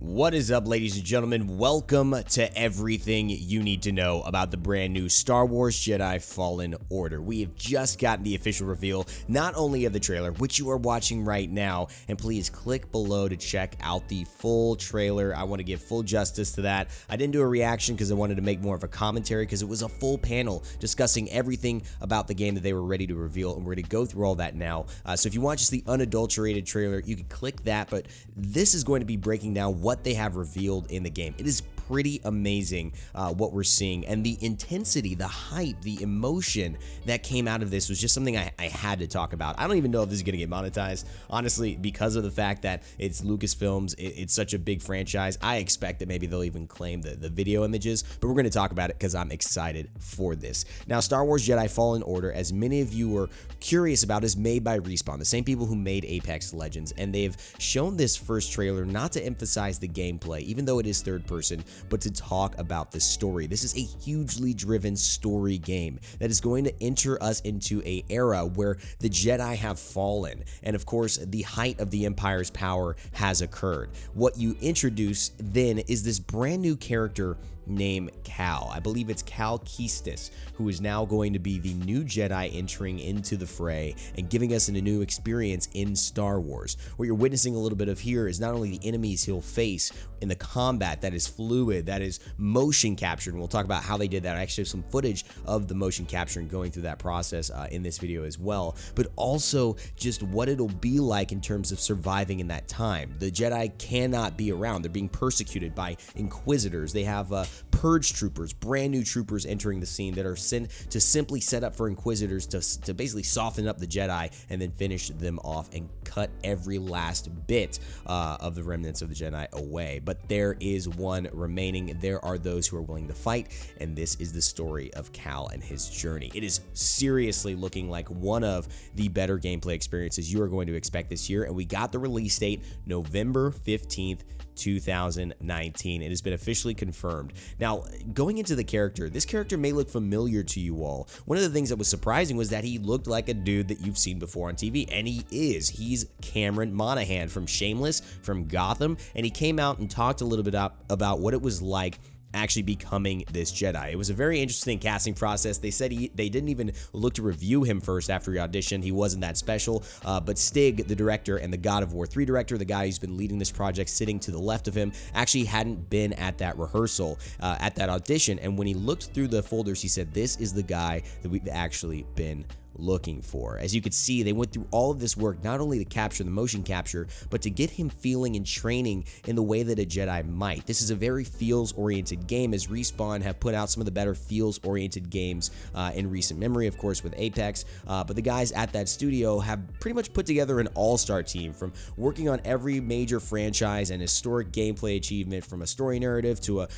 What is up, ladies and gentlemen? Welcome to everything you need to know about the brand new Star Wars Jedi Fallen Order. We have just gotten the official reveal, not only of the trailer, which you are watching right now, and please click below to check out the full trailer. I want to give full justice to that. I didn't do a reaction because I wanted to make more of a commentary because it was a full panel discussing everything about the game that they were ready to reveal, and we're going to go through all that now. So if you want just the unadulterated trailer, you can click that, but this is going to be breaking down what they have revealed in the game. It is pretty amazing what we're seeing, and the intensity, the hype, the emotion that came out of this was just something I had to talk about. I don't even know if this is going to get monetized, honestly, because of the fact that it's Lucasfilms. It's such a big franchise. I expect that maybe they'll even claim the video images, but we're going to talk about it because I'm excited for this. Now, Star Wars Jedi Fallen Order, as many of you were curious about, is made by Respawn, the same people who made Apex Legends, and they've shown this first trailer not to emphasize the gameplay, even though it is third person, but to talk about the story. This is a hugely driven story game that is going to enter us into an era where the Jedi have fallen, and of course the height of the Empire's power has occurred. What you introduce then is this brand new character named Cal. I believe it's Cal Kestis, who is now going to be the new Jedi entering into the fray and giving us a new experience in Star Wars. What you're witnessing a little bit of here is not only the enemies he'll face in the combat that is fluid, that is motion captured, and we'll talk about how they did that. I actually have some footage of the motion capture and going through that process in this video as well, but also just what it'll be like in terms of surviving in that time. The Jedi cannot be around. They're being persecuted by Inquisitors. They have Purge troopers, brand new troopers entering the scene that are sent to simply set up for Inquisitors to basically soften up the Jedi and then finish them off and cut every last bit of the remnants of the Jedi away. But there is one remaining. There are those who are willing to fight, and this is the story of Cal and his journey. It is seriously looking like one of the better gameplay experiences you are going to expect this year, and we got the release date November 15th, 2019. It has been officially confirmed. Now, going into the character, this character may look familiar to you all. One of the things that was surprising was that he looked like a dude that you've seen before on TV, and he is. He's Cameron Monaghan from Shameless, from Gotham, and he came out and talked a little bit about what it was like actually becoming this Jedi. It was a very interesting casting process. They said they didn't even look to review him first after he auditioned. He wasn't that special, but Stig, the director and the God of War 3 director, the guy who's been leading this project sitting to the left of him, actually hadn't been at that rehearsal, at that audition, and when he looked through the folders, he said, this is the guy that we've actually been looking for. As you could see, they went through all of this work not only to capture the motion capture, but to get him feeling and training in the way that a Jedi might. This is a very feels-oriented game, as Respawn have put out some of the better feels-oriented games in recent memory, of course, with Apex, but the guys at that studio have pretty much put together an all-star team, from working on every major franchise and historic gameplay achievement, from a story narrative to a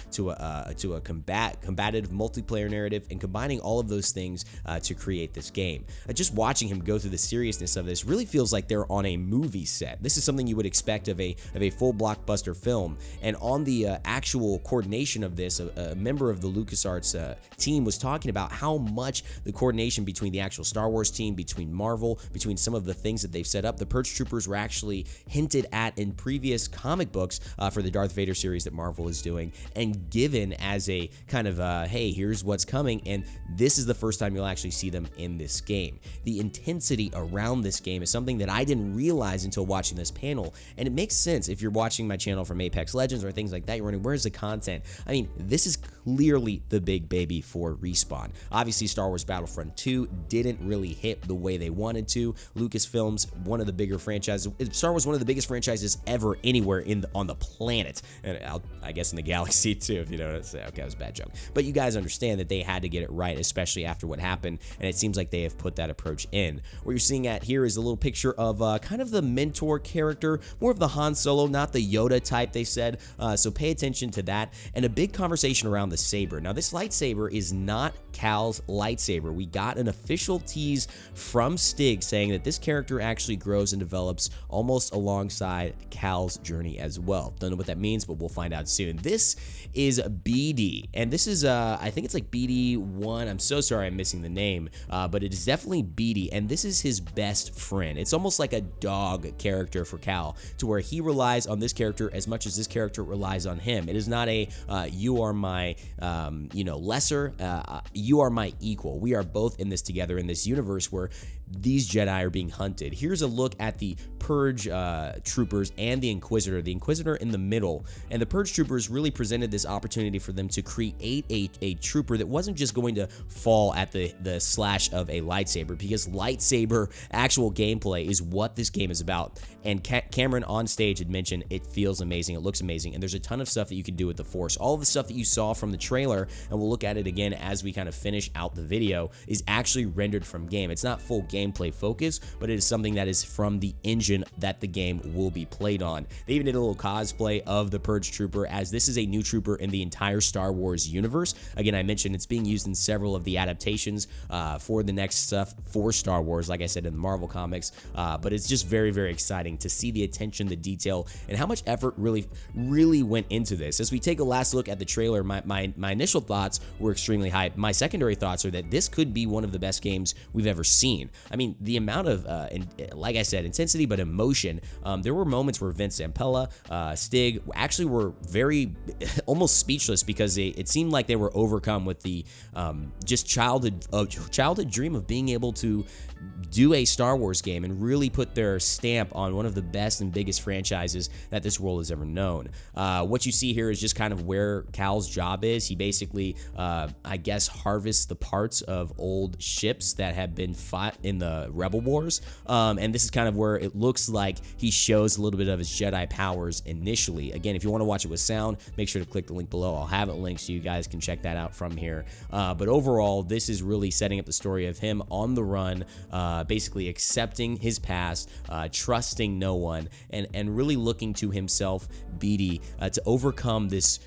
combative multiplayer narrative, and combining all of those things to create this game. Just watching him go through the seriousness of this really feels like they're on a movie set. This is something you would expect of a full blockbuster film, and on the actual coordination of this, a member of the LucasArts team was talking about how much the coordination between the actual Star Wars team, between Marvel, between some of the things that they've set up. The Purge Troopers were actually hinted at in previous comic books for the Darth Vader series that Marvel is doing, and given as a kind of, hey, here's what's coming, and this is the first time you'll actually see them in this game. The intensity around this game is something that I didn't realize until watching this panel, and it makes sense if you're watching my channel from Apex Legends or things like that. You're wondering, where's the content? I mean, this is clearly the big baby for Respawn. Obviously, Star Wars Battlefront 2 didn't really hit the way they wanted to. Lucasfilms, one of the bigger franchises. Star Wars, one of the biggest franchises ever anywhere on the planet, and I guess in the galaxy too, if you know what I'm saying. Okay, that was a bad joke. But you guys understand that they had to get it right, especially after what happened, and it seems like they have put that approach in. What you're seeing at here is a little picture of kind of the mentor character, more of the Han Solo, not the Yoda type, they said, so pay attention to that, and a big conversation around the saber. Now, this lightsaber is not Cal's lightsaber. We got an official tease from Stig saying that this character actually grows and develops almost alongside Cal's journey as well. Don't know what that means, but we'll find out soon. This is BD, and this is I think it's like BD1. I'm so sorry I'm missing the name, but it is definitely BD, and this is his best friend. It's almost like a dog character for Cal, to where he relies on this character as much as this character relies on him. It is not a you are my lesser, you are my equal. We are both in this together in this universe where these Jedi are being hunted. Here's a look at the Purge troopers and the Inquisitor in the middle, and the Purge troopers really presented this opportunity for them to create a trooper that wasn't just going to fall at the slash of a lightsaber, because lightsaber actual gameplay is what this game is about. And Cameron on stage had mentioned it feels amazing, it looks amazing, and there's a ton of stuff that you can do with the Force. All the stuff that you saw from the trailer, and we'll look at it again as we kind of finish out the video, is actually rendered from game. It's not full gameplay focus, but it is something that is from the engine that the game will be played on. They even did a little cosplay of the Purge Trooper, as this is a new trooper in the entire Star Wars universe. Again, I mentioned it's being used in several of the adaptations for the next stuff for Star Wars, like I said, in the Marvel comics, but it's just very, very exciting to see the attention, the detail, and how much effort really went into this. As we take a last look at the trailer, my initial thoughts were extremely hyped. My secondary thoughts are that this could be one of the best games we've ever seen. I mean, the amount of, like I said, intensity, but emotion. There were moments where Vince Zampella, Stig, actually were very, almost speechless, because it seemed like they were overcome with the just childhood dream of being able to do a Star Wars game and really put their stamp on one of the best and biggest franchises that this world has ever known. What you see here is just kind of where Cal's job is. He basically, I guess, harvests the parts of old ships that have been fought in the Rebel Wars, and this is kind of where it looks like he shows a little bit of his Jedi powers initially. Again, if you want to watch it with sound, make sure to click the link below. I'll have it linked so you guys can check that out from here. But overall, this is really setting up the story of him on the run, basically accepting his past, trusting no one, and really looking to himself, BD, to overcome this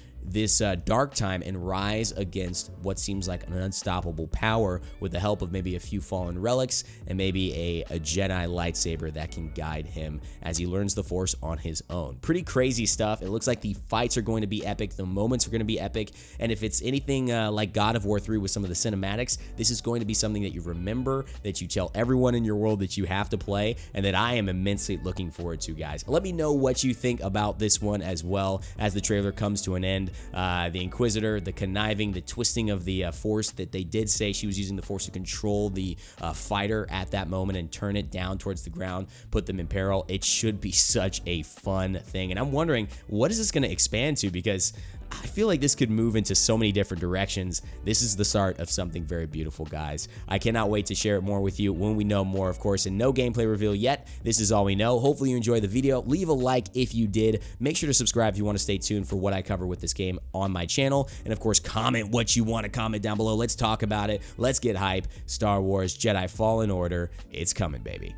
dark time and rise against what seems like an unstoppable power, with the help of maybe a few fallen relics and maybe a Jedi lightsaber that can guide him as he learns the Force on his own. Pretty crazy stuff. It looks like the fights are going to be epic, the moments are going to be epic, and if it's anything like God of War 3 with some of the cinematics, this is going to be something that you remember, that you tell everyone in your world that you have to play, and that I am immensely looking forward to, guys. Let me know what you think about this one as well as the trailer comes to an end. The Inquisitor, the conniving, the twisting of the Force, that they did say she was using the Force to control the fighter at that moment and turn it down towards the ground, put them in peril. It should be such a fun thing, and I'm wondering, what is this going to expand to, because I feel like this could move into so many different directions. This is the start of something very beautiful, guys. I cannot wait to share it more with you when we know more, of course, and no gameplay reveal yet. This is all we know. Hopefully you enjoyed the video. Leave a like if you did. Make sure to subscribe if you want to stay tuned for what I cover with this game on my channel. And of course, comment what you want to comment down below. Let's talk about it. Let's get hype. Star Wars Jedi Fallen Order. It's coming, baby.